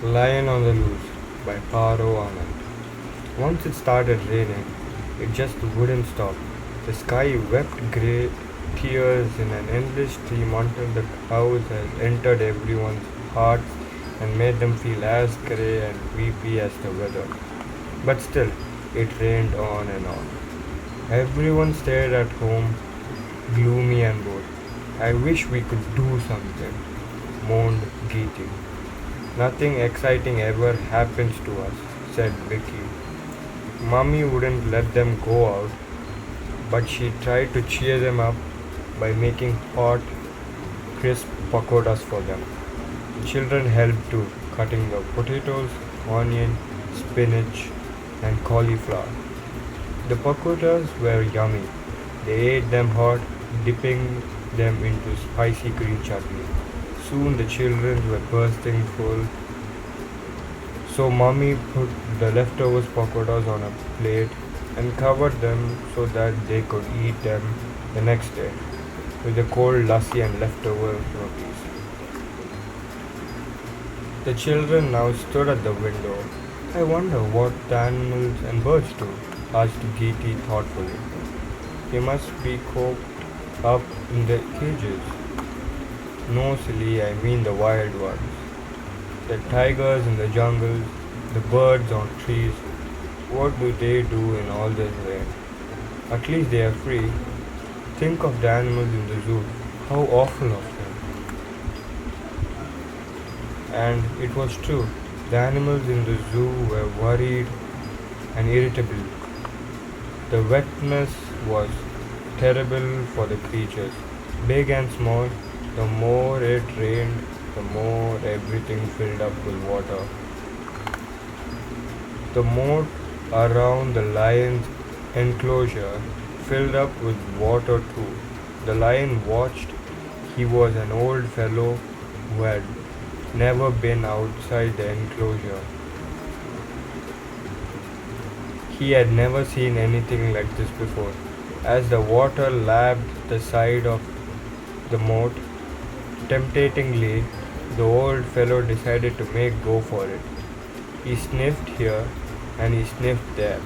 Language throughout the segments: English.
Lion on the Loose by Paro Anand. Once it started raining, it just wouldn't stop. The sky wept grey tears in an endless stream until the clouds had entered everyone's hearts and made them feel as grey and weepy as the weather. But still, it rained on and on. Everyone stayed at home, gloomy and bored. I wish we could do something, moaned Geeti. Nothing exciting ever happens to us, said Vicky. Mummy wouldn't let them go out, but she tried to cheer them up by making hot, crisp pakoras for them. The children helped too, cutting the potatoes, onion, spinach, and cauliflower. The pakoras were yummy. They ate them hot, dipping them into spicy green chutney. Soon the children were bursting full, so Mummy put the leftovers pakoras on a plate and covered them so that they could eat them the next day with the cold lassi and leftover rotis. The children now stood at the window. I wonder what the animals and birds do, asked Geeti thoughtfully. They must be cooped up in the cages. No, silly, I mean the wild ones. The tigers in the jungles, the birds on trees. What do they do in all this rain? At least they are free. Think of the animals in the zoo. How awful of them. And it was true. The animals in the zoo were worried and irritable. The wetness was terrible for the creatures, big and small. The more it rained, the more everything filled up with water. The moat around the lion's enclosure filled up with water too. The lion watched. He was an old fellow who had never been outside the enclosure. He had never seen anything like this before. As the water lapped the side of the moat, temptatingly, the old fellow decided to make go for it. He sniffed here and he sniffed there.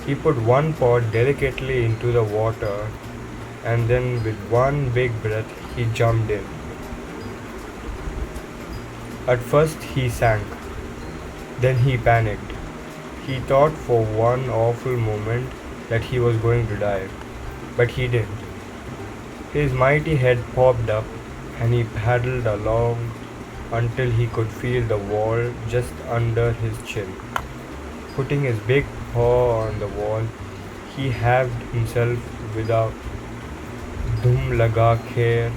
He put one paw delicately into the water and then, with one big breath, he jumped in. At first, he sank. Then he panicked. He thought for one awful moment that he was going to die, but he didn't. His mighty head popped up and he paddled along until he could feel the wall just under his chin. Putting his big paw on the wall, he halved himself with a "Dum laga khair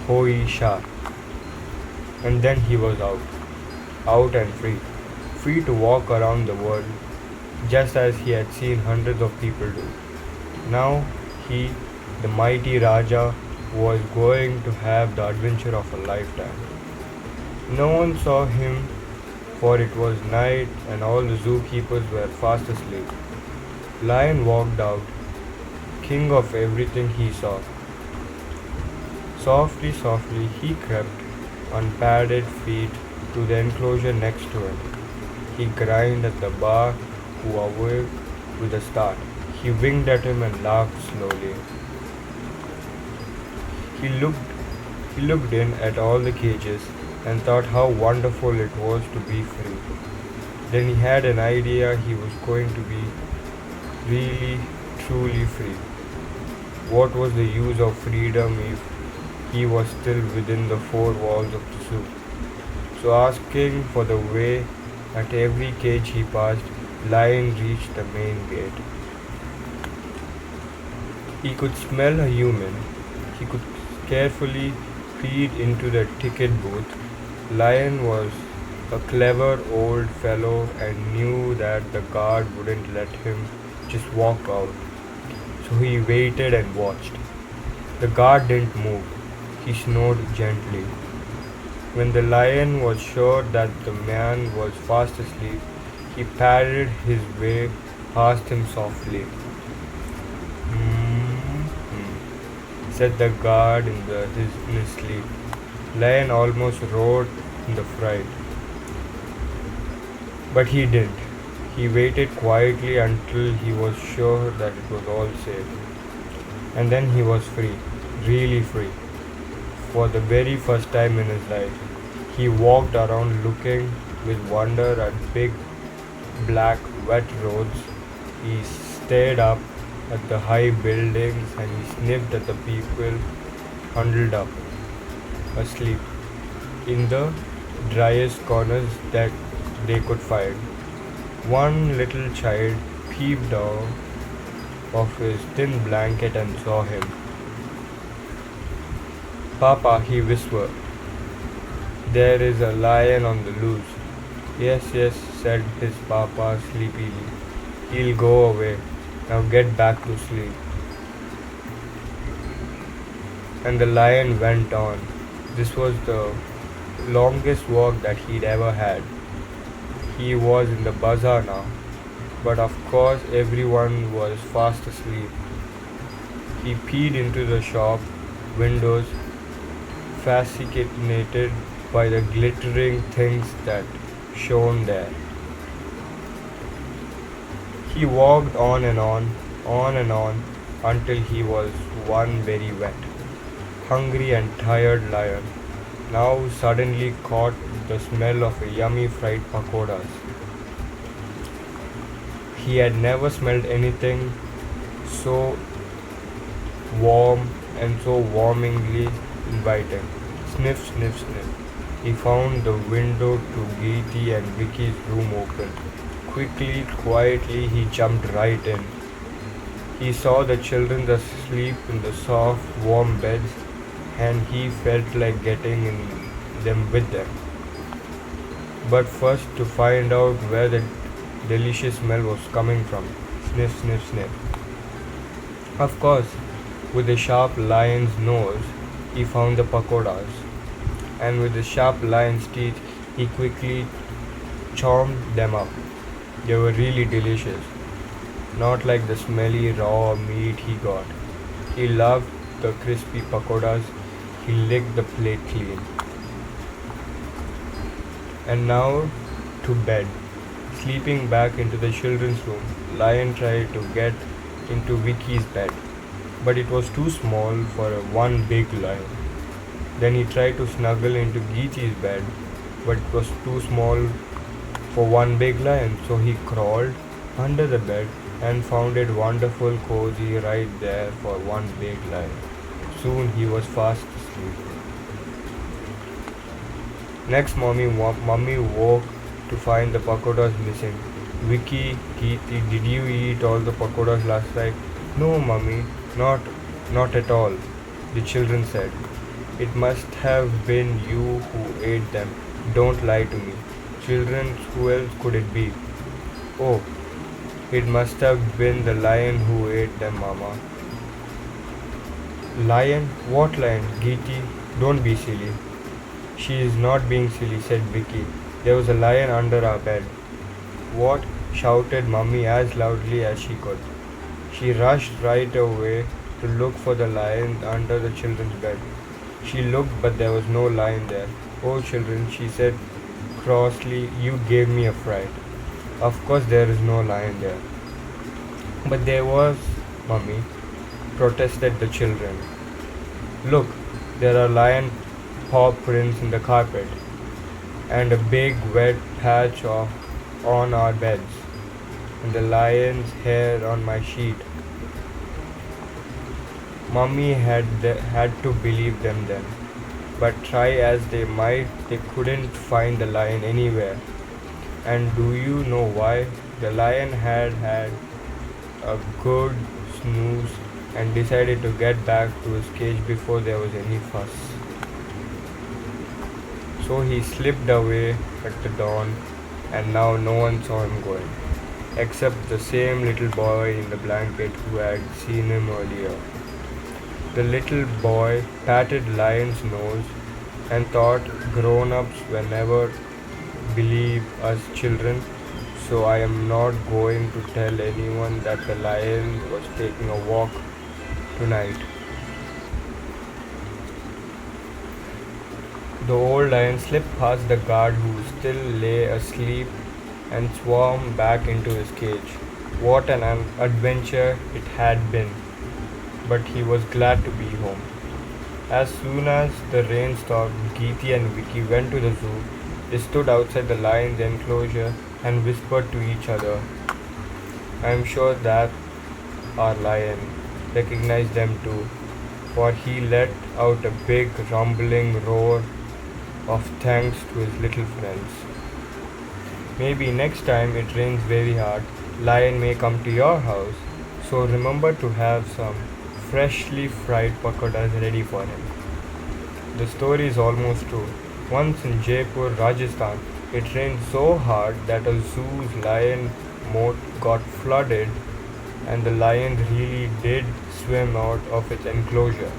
hoi sha," and then he was out and free, free to walk around the world just as he had seen hundreds of people do. Now he, the mighty Raja, was going to have the adventure of a lifetime. No one saw him, for it was night and all the zookeepers were fast asleep. Lion walked out, king of everything he saw. Softly, softly he crept on padded feet to the enclosure next to him. He grinned at the bar, who awoke with a start. He winked at him and laughed slowly. He looked he looked in at all the cages and thought how wonderful it was to be free. Then he had an idea he was going to be really, truly free. What was the use of freedom if he was still within the four walls of the zoo? So, asking for the way at every cage he passed, Lion reached the main gate. He could smell a human. He could carefully peer into the ticket booth. Lion was a clever old fellow and knew that the guard wouldn't let him just walk out. So he waited and watched. The guard didn't move. He snored gently. When the lion was sure that the man was fast asleep, he padded his way past him softly. "Hmm," said the guard in his sleep. Lion almost roared in the fright. But he didn't. He waited quietly until he was sure that it was all safe. And then he was free, really free. For the very first time in his life, he walked around looking with wonder at big, black, wet roads. He stared up at the high buildings and he sniffed at the people huddled up, asleep, in the driest corners that they could find. One little child peeped out of his thin blanket and saw him. Papa, he whispered, there is a lion on the loose. Yes, yes, said his papa sleepily. He'll go away. Now get back to sleep. And the lion went on. This was the longest walk that he'd ever had. He was in the bazaar now, but of course everyone was fast asleep. He peered into the shop windows, fascinated by the glittering things that shone there. He walked on and on, until he was one very wet, hungry and tired lion, now suddenly caught the smell of a yummy fried pakoras. He had never smelled anything so warm and so warmingly inviting. Sniff, sniff, sniff. He found the window to Geeti and Vicky's room open. Quickly, quietly, he jumped right in. He saw the children asleep in the soft, warm beds, and he felt like getting in them with them. But first, to find out where the delicious smell was coming from. Sniff, sniff, sniff. Of course, with the sharp lion's nose, he found the pakoras, and with the sharp lion's teeth, he quickly chomped them up. They were really delicious, not like the smelly raw meat he got. He loved the crispy pakoras. He licked the plate clean. And now to bed. Sleeping back into the children's room, Lion tried to get into Vicky's bed, but it was too small for one big lion. Then he tried to snuggle into Geechi's bed, but it was too small for one big lion, so he crawled under the bed and found it wonderful cozy right there for one big lion. Soon he was fast asleep. Next morning, Mummy woke to find the pakoras missing. Vicky, Geeti, did you eat all the pakoras last night? No, Mummy, not at all, the children said. It must have been you who ate them. Don't lie to me. Children, who else could it be? Oh, it must have been the lion who ate them, Mama. Lion? What lion? Geeti, don't be silly. She is not being silly, said Vicky. There was a lion under our bed. What? Shouted Mummy as loudly as she could. She rushed right away to look for the lion under the children's bed. She looked, but there was no lion there. Oh, children, she said crossly, you gave me a fright. Of course, there is no lion there. But there was, Mummy, protested the children. Look, there are lion paw prints in the carpet and a big wet patch on our beds and the lion's hair on my sheet. Mummy had to believe them then, but try as they might, they couldn't find the lion anywhere. And do you know why? The lion had a good snooze and decided to get back to his cage before there was any fuss. So he slipped away at the dawn, and now no one saw him going, except the same little boy in the blanket who had seen him earlier. The little boy patted Lion's nose and thought grown-ups will never believe us children, so I am not going to tell anyone that the lion was taking a walk tonight. The old lion slipped past the guard who still lay asleep and swam back into his cage. What an adventure it had been, but he was glad to be home. As soon as the rain stopped, Geeti and Vicky went to the zoo. They stood outside the lion's enclosure and whispered to each other. I am sure that our lion recognized them too, for he let out a big rumbling roar of thanks to his little friends. Maybe next time it rains very hard, lion may come to your house, so remember to have some freshly fried pakoras ready for him. The story is almost true. Once in Jaipur, Rajasthan, it rained so hard that a zoo's lion moat got flooded and the lion really did swim out of its enclosure.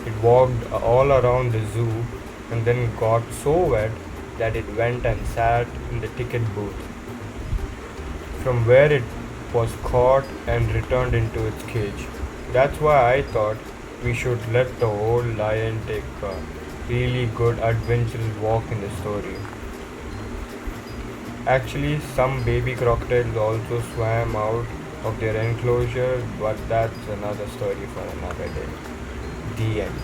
It walked all around the zoo and then got so wet that it went and sat in the ticket booth, from where it was caught and returned into its cage. That's why I thought we should let the old lion take a really good adventurous walk in the story. Actually, some baby crocodiles also swam out of their enclosure, but that's another story for another day. The end.